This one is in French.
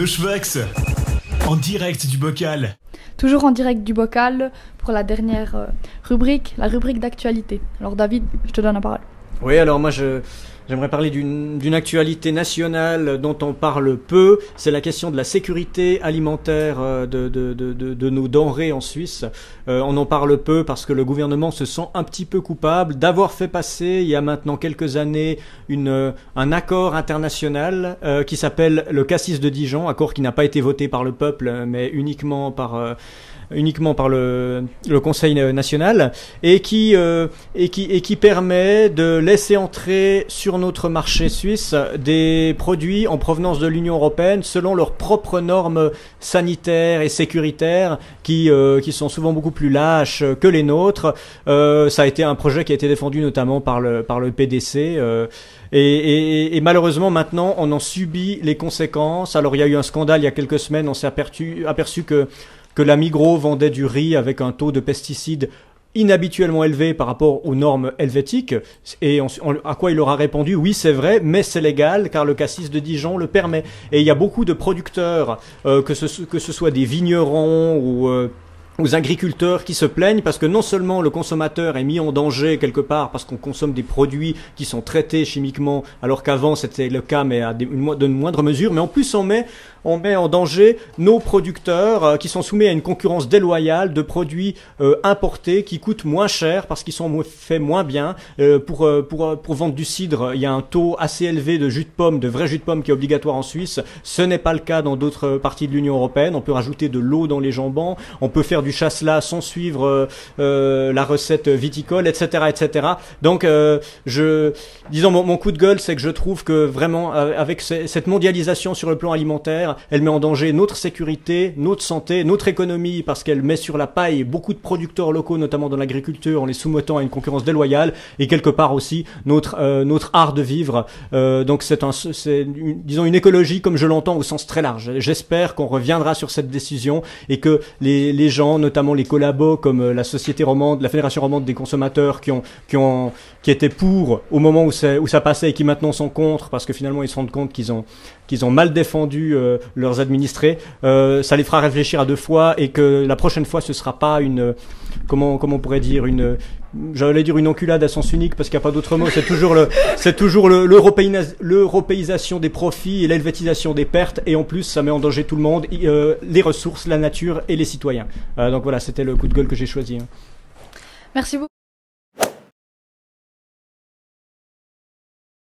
Noschwax, en direct du bocal. Toujours en direct du bocal pour la dernière rubrique, la rubrique d'actualité. Alors David, je te donne la parole. Oui, alors moi j'aimerais parler d'une actualité nationale dont on parle peu. C'est la question de la sécurité alimentaire de nos denrées en Suisse. On en parle peu parce que le gouvernement se sent un petit peu coupable d'avoir fait passer il y a maintenant quelques années un accord international qui s'appelle le Cassis de Dijon, accord qui n'a pas été voté par le peuple mais uniquement par le Conseil national et qui permet de laisser entrer sur notre marché suisse des produits en provenance de l'Union européenne selon leurs propres normes sanitaires et sécuritaires qui sont souvent beaucoup plus lâches que les nôtres. Ça a été un projet qui a été défendu notamment par le PDC. Et malheureusement maintenant on en subit les conséquences. Alors il y a eu un scandale il y a quelques semaines, on s'est aperçu que la Migros vendait du riz avec un taux de pesticides inhabituellement élevé par rapport aux normes helvétiques. Et à quoi il leur a répondu: oui, c'est vrai, mais c'est légal car le Cassis de Dijon le permet. Et il y a beaucoup de producteurs, que ce soit des vignerons ou aux agriculteurs qui se plaignent parce que non seulement le consommateur est mis en danger quelque part parce qu'on consomme des produits qui sont traités chimiquement alors qu'avant c'était le cas mais à de moindres mesures, mais en plus on met en danger nos producteurs qui sont soumis à une concurrence déloyale de produits importés qui coûtent moins cher parce qu'ils sont faits moins bien. Pour vendre du cidre, il y a un taux assez élevé de jus de pomme, de vrai jus de pomme qui est obligatoire en Suisse. Ce n'est pas le cas dans d'autres parties de l'Union européenne. On peut rajouter de l'eau dans les jambons, on peut faire du chasselas sans suivre la recette viticole, etc., etc. Donc, disons mon coup de gueule, c'est que je trouve que vraiment avec cette mondialisation sur le plan alimentaire, elle met en danger notre sécurité, notre santé, notre économie, parce qu'elle met sur la paille beaucoup de producteurs locaux, notamment dans l'agriculture, en les soumettant à une concurrence déloyale, et quelque part aussi notre art de vivre. Donc c'est disons une écologie comme je l'entends au sens très large. J'espère qu'on reviendra sur cette décision et que les gens, notamment les collabos comme la Société romande, la Fédération romande des consommateurs, qui étaient pour au moment où ça passait et qui maintenant sont contre parce que finalement ils se rendent compte qu'ils ont mal défendu leurs administrés, ça les fera réfléchir à deux fois et que la prochaine fois ce sera pas comment on pourrait dire j'allais dire une enculade à sens unique parce qu'il n'y a pas d'autre mot, c'est toujours l'européisation des profits et l'helvétisation des pertes, et en plus ça met en danger tout le monde, les ressources, la nature et les citoyens. Donc voilà, c'était le coup de gueule que j'ai choisi. Merci beaucoup.